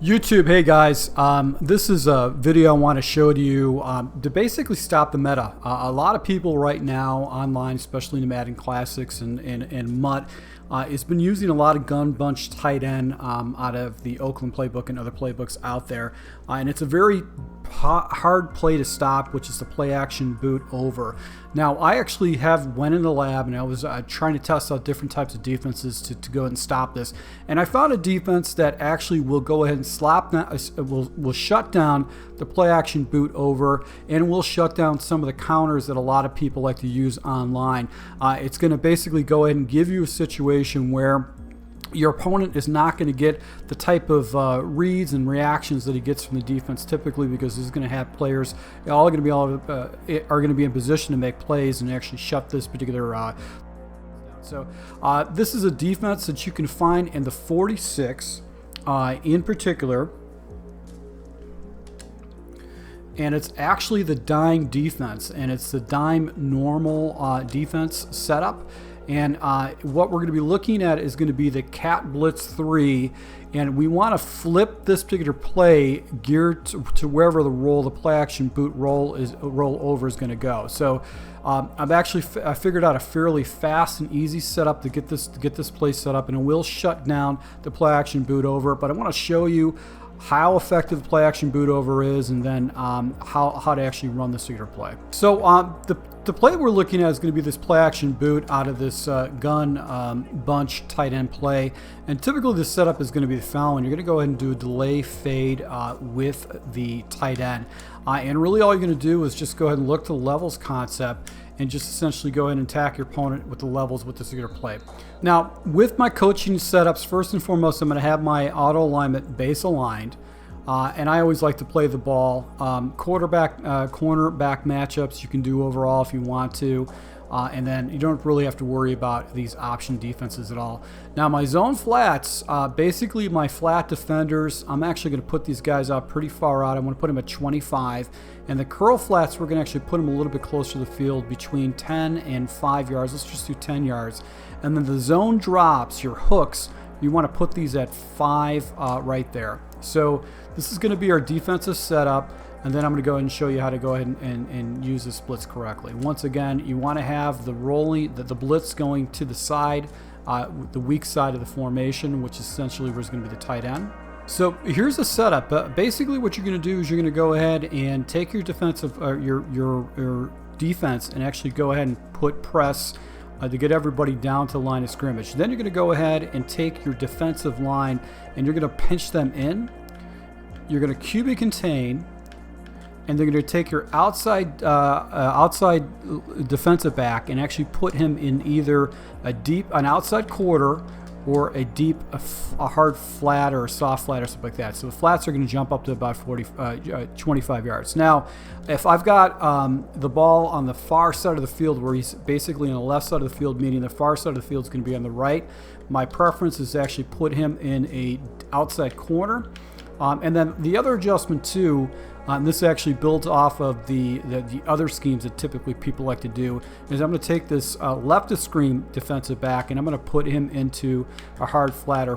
YouTube, hey guys, this is a video I want to show to you to basically stop the meta. A lot of people right now online, especially in the Madden Classics and MUT, has been using a lot of gun bunch tight end out of the Oakland playbook and other playbooks out there. And it's a very hard play to stop, which is the play action boot over. Now, I actually went in the lab and I was trying to test out different types of defenses to go ahead and stop this. And I found a defense that actually will go ahead and will shut down the play action boot over, and will shut down some of the counters that a lot of people like to use online. It's going to basically go ahead and give you a situation where your opponent is not going to get the type of reads and reactions that he gets from the defense typically, because he's going to have players are going to be in position to make plays and actually shut this particular so this is a defense that you can find in the 46 in particular, and it's actually the dime defense, and it's the dime normal defense setup. And what we're going to be looking at is going to be the cat blitz 3, and we want to flip this particular play geared to wherever the play action boot roll over is going to go. So I figured out a fairly fast and easy setup to get this play set up, and it will shut down the play action boot over. But I want to show you how effective the play action boot over is, and then how to actually run this particular play. So the play we're looking at is going to be this play action boot out of this gun bunch tight end play, and typically the setup is going to be the following. You're going to go ahead and do a delay fade with the tight end, and really all you're going to do is just go ahead and look to the levels concept and just essentially go ahead and attack your opponent with the levels with this particular play. Now, with my coaching setups, first and foremost, I'm going to have my auto alignment base aligned. And I always like to play the ball. Cornerback matchups you can do overall if you want to. And then you don't really have to worry about these option defenses at all. Now, my zone flats, basically my flat defenders, I'm actually going to put these guys out pretty far out. I'm going to put them at 25. And the curl flats, we're going to actually put them a little bit closer to the field, between 10 and 5 yards. Let's just do 10 yards. And then the zone drops, your hooks, you want to put these at 5 right there. So this is going to be our defensive setup, and then I'm going to go ahead and show you how to go ahead and use the splits correctly. Once again, you want to have the blitz going to the side, the weak side of the formation, which is essentially where it's going to be the tight end. So here's the setup. Basically what you're going to do is you're going to go ahead and take your defensive, your defense, and actually go ahead and put press to get everybody down to the line of scrimmage. Then you're going to go ahead and take your defensive line and you're going to pinch them in. You're going to QB contain, and they're going to take your outside defensive back and actually put him in either an outside quarter, or a hard flat or a soft flat or something like that. So the flats are going to jump up to about 25 yards. Now, if I've got the ball on the far side of the field, where he's basically on the left side of the field, meaning the far side of the field is going to be on the right, my preference is to actually put him in a outside corner. And then the other adjustment too, this actually builds off of the other schemes that typically people like to do, is I'm going to take this left of screen defensive back and I'm going to put him into a hard flat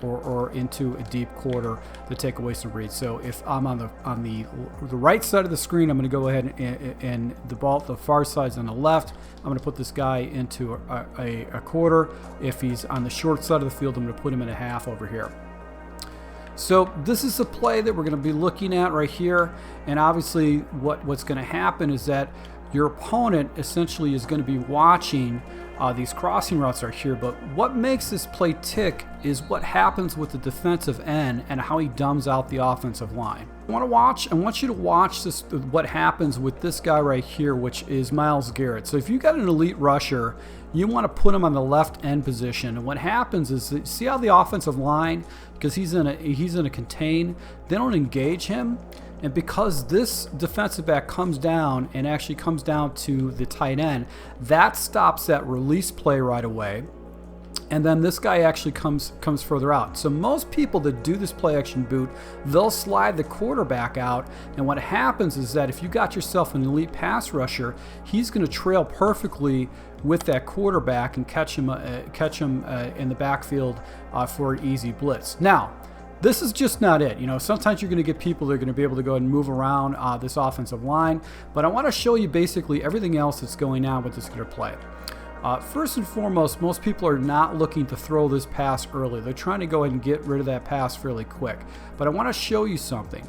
or into a deep quarter to take away some reads. So if I'm on the right side of the screen, I'm going to go ahead and the far side's on the left. I'm going to put this guy into a quarter. If he's on the short side of the field, I'm going to put him in a half over here. So this is the play that we're going to be looking at right here, and obviously what's going to happen is that your opponent essentially is going to be watching these crossing routes right here, but what makes this play tick is what happens with the defensive end and how he dumbs out the offensive line. I want you to watch this, what happens with this guy right here, which is Myles Garrett. So if you got an elite rusher, you want to put him on the left end position, and what happens is, see how the offensive line, because he's in a contain, they don't engage him. And because this defensive back comes down and actually comes down to the tight end, that stops that release play right away. And then this guy actually comes further out. So most people that do this play action boot, they'll slide the quarterback out, and what happens is that if you got yourself an elite pass rusher, he's going to trail perfectly with that quarterback and catch him in the backfield for an easy blitz. Now, This is just not it. You know, sometimes you're going to get people that are going to be able to go ahead and move around this offensive line, but I want to show you basically everything else that's going on with this particular play. First and foremost, most people are not looking to throw this pass early. They're trying to go ahead and get rid of that pass fairly quick. But I want to show you something.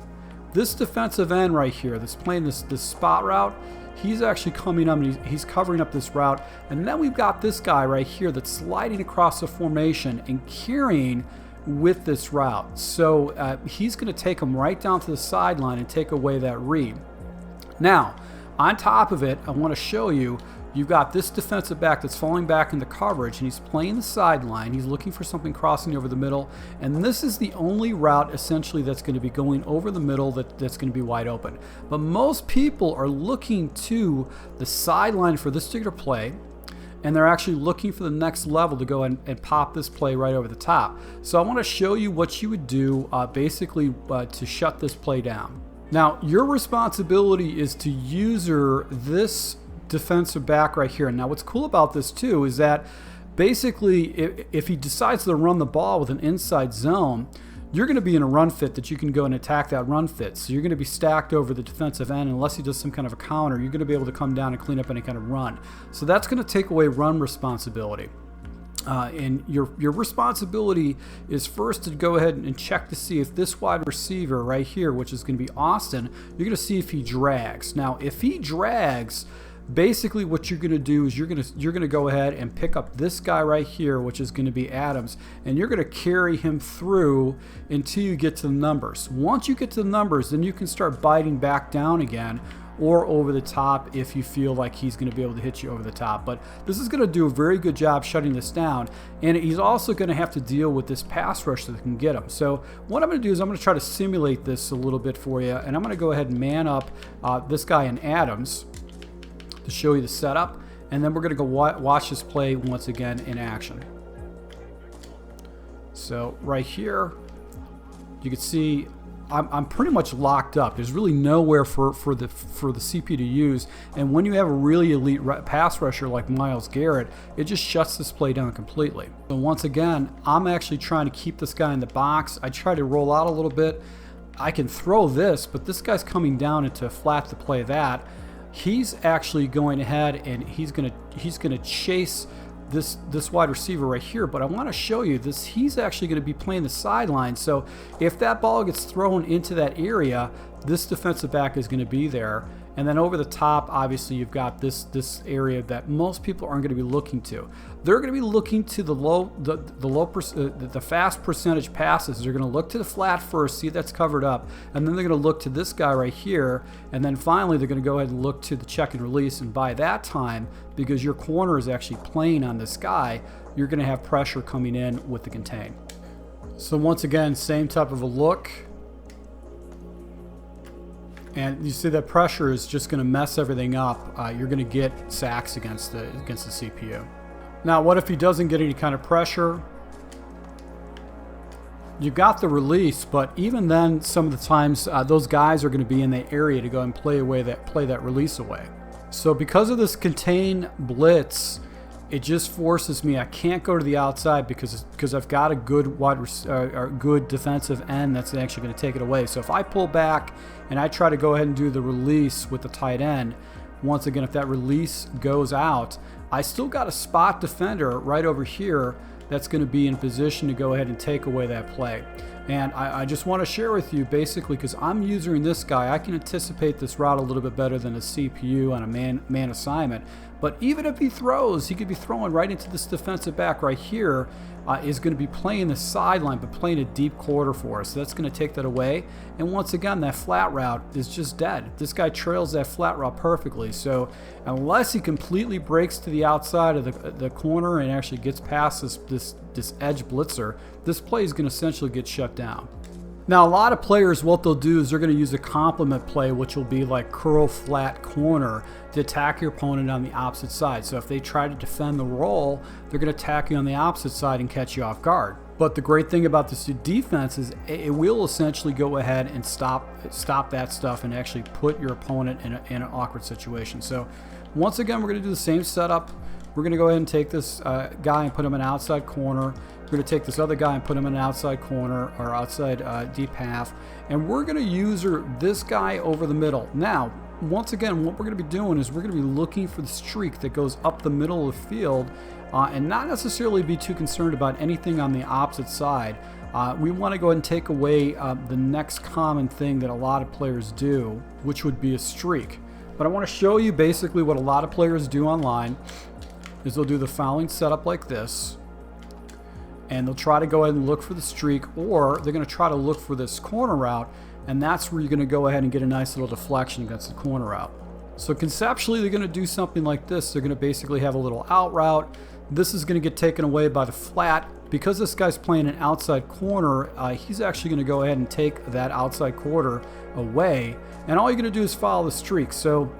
This defensive end right here that's playing this spot route, he's actually coming up and he's covering up this route. And then we've got this guy right here that's sliding across the formation and carrying with this route. So he's going to take him right down to the sideline and take away that read. Now, on top of it, I want to show you, you've got this defensive back that's falling back into coverage, and he's playing the sideline. He's looking for something crossing over the middle, and this is the only route essentially that's going to be going over the middle that's going to be wide open. But most people are looking to the sideline for this particular play, and they're actually looking for the next level to go and pop this play right over the top. So I want to show you what you would do basically to shut this play down. Now, your responsibility is to user this defensive back right here. Now, what's cool about this too is that basically if he decides to run the ball with an inside zone, you're going to be in a run fit that you can go and attack that run fit. So you're going to be stacked over the defensive end. Unless he does some kind of a counter, you're going to be able to come down and clean up any kind of run. So that's going to take away run responsibility. And your responsibility is first to go ahead and check to see if this wide receiver right here, which is going to be Austin, you're going to see if he drags. Now, if he drags, basically what you're going to do is you're going to go ahead and pick up this guy right here, which is going to be Adams, and you're going to carry him through until you get to the numbers. Once you get to the numbers, then you can start biting back down again or over the top if you feel like he's going to be able to hit you over the top. But this is going to do a very good job shutting this down, and he's also going to have to deal with this pass rush that can get him. So what I'm going to do is I'm going to try to simulate this a little bit for you, and I'm going to go ahead and man up this guy in Adams to show you the setup, and then we're going to go watch this play once again in action. So right here, you can see I'm pretty much locked up. There's really nowhere for the CP to use, and when you have a really elite pass rusher like Myles Garrett, it just shuts this play down completely. So once again, I'm actually trying to keep this guy in the box. I try to roll out a little bit. I can throw this, but this guy's coming down into a flat to play that. He's actually going ahead and he's gonna chase this wide receiver right here, but I want to show you this. He's actually going to be playing the sideline, so if that ball gets thrown into that area, this defensive back is going to be there. And then over the top, obviously, you've got this area that most people aren't going to be looking to. They're going to be looking to the fast percentage passes. They're going to look to the flat first, see if that's covered up, and then they're going to look to this guy right here, and then finally they're going to go ahead and look to the check and release. And by that time, because your corner is actually playing on this guy, you're going to have pressure coming in with the contain. So once again, same type of a look. And you see that pressure is just going to mess everything up. You're going to get sacks against the CPU. Now, what if he doesn't get any kind of pressure? You got the release, but even then, some of the times those guys are going to be in the area to go and play that release away. So because of this contain blitz, it just forces me. I can't go to the outside because I've got a good good defensive end that's actually going to take it away. So if I pull back and I try to go ahead and do the release with the tight end, once again, if that release goes out, I still got a spot defender right over here that's going to be in position to go ahead and take away that play. And I just want to share with you basically, because I'm using this guy, I can anticipate this route a little bit better than a CPU on a man assignment. But even if he throws, he could be throwing right into this defensive back right here, is going to be playing the sideline, but playing a deep quarter for us. So that's going to take that away. And once again, that flat route is just dead. This guy trails that flat route perfectly. So unless he completely breaks to the outside of the corner and actually gets past this edge blitzer, this play is going to essentially get shut down. Now, a lot of players, what they'll do is they're going to use a complement play, which will be like curl flat corner, to attack your opponent on the opposite side. So if they try to defend the roll, they're going to attack you on the opposite side and catch you off guard. But the great thing about this defense is it will essentially go ahead and stop that stuff and actually put your opponent in an awkward situation. So once again, we're going to do the same setup. We're going to go ahead and take this guy and put him in outside corner. We're going to take this other guy and put him in an outside corner or outside deep half, and we're going to use this guy over the middle. Now, once again, what we're going to be doing is we're going to be looking for the streak that goes up the middle of the field, and not necessarily be too concerned about anything on the opposite side. We want to go ahead and take away the next common thing that a lot of players do, which would be a streak. But I want to show you basically what a lot of players do online is they'll do the following setup like this, and they'll try to go ahead and look for the streak, or they're going to try to look for this corner route, and that's where you're going to go ahead and get a nice little deflection against the corner route. So conceptually, they're going to do something like this. They're going to basically have a little out route. This is going to get taken away by the flat. Because this guy's playing an outside corner, he's actually going to go ahead and take that outside quarter away, and all you're going to do is follow the streak. So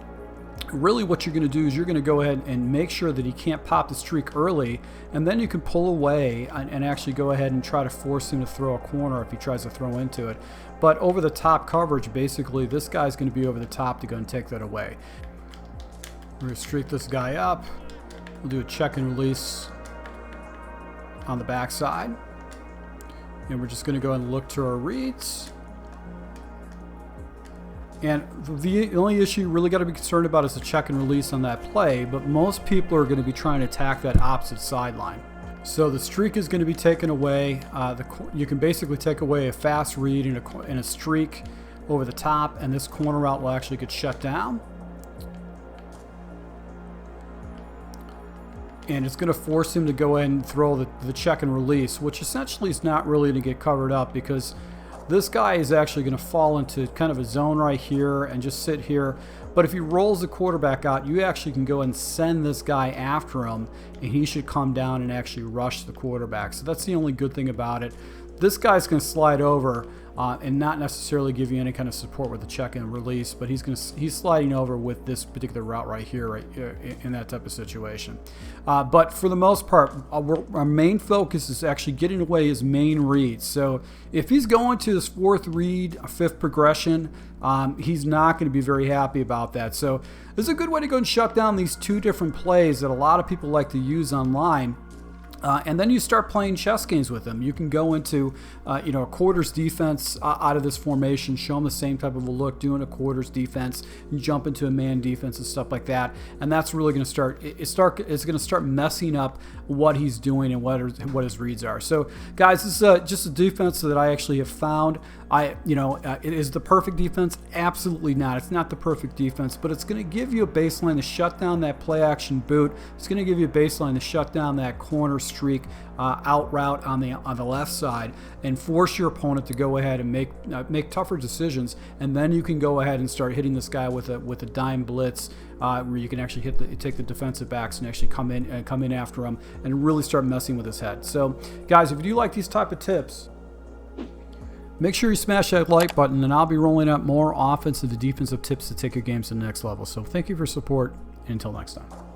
really what you're going to do is you're going to go ahead and make sure that he can't pop the streak early, and then you can pull away and actually go ahead and try to force him to throw a corner if he tries to throw into it. But over the top coverage, basically this guy's going to be over the top to go and take that away. We're going to streak this guy up. We'll do a check and release on the backside, and we're just going to go and look to our reads. And the only issue you really got to be concerned about is the check and release on that play, but most people are going to be trying to attack that opposite sideline. So the streak is going to be taken away. You can basically take away a fast read and a streak over the top, and this corner route will actually get shut down. And it's going to force him to go ahead and throw the check and release, which essentially is not really going to get covered up, because this guy is actually going to fall into kind of a zone right here and just sit here. But if he rolls the quarterback out, you actually can go and send this guy after him, and he should come down and actually rush the quarterback. So that's the only good thing about it. This guy's going to slide over and not necessarily give you any kind of support with the check and release, but he's sliding over with this particular route right here, in that type of situation. But for the most part, our main focus is actually getting away his main reads. So if he's going to his fourth read, fifth progression, he's not going to be very happy about that. So this is a good way to go and shut down these two different plays that a lot of people like to use online. And then you start playing chess games with them. You can go into, a quarters defense out of this formation, show them the same type of a look, doing a quarters defense, and jump into a man defense and stuff like that. And that's really going to start. It's going to start messing up what he's doing and what his reads are. So, guys, this is just a defense that I actually have found. It is the perfect defense? Absolutely not. It's not the perfect defense, but it's going to give you a baseline to shut down that play action boot. It's going to give you a baseline to shut down that corner streak out route on the left side, and force your opponent to go ahead and make tougher decisions. And then you can go ahead and start hitting this guy with a dime blitz, where you can actually take the defensive backs and actually come in after him and really start messing with his head. So, guys, if you do like these type of tips, make sure you smash that like button, and I'll be rolling out more offensive and defensive tips to take your games to the next level. So thank you for your support, and until next time.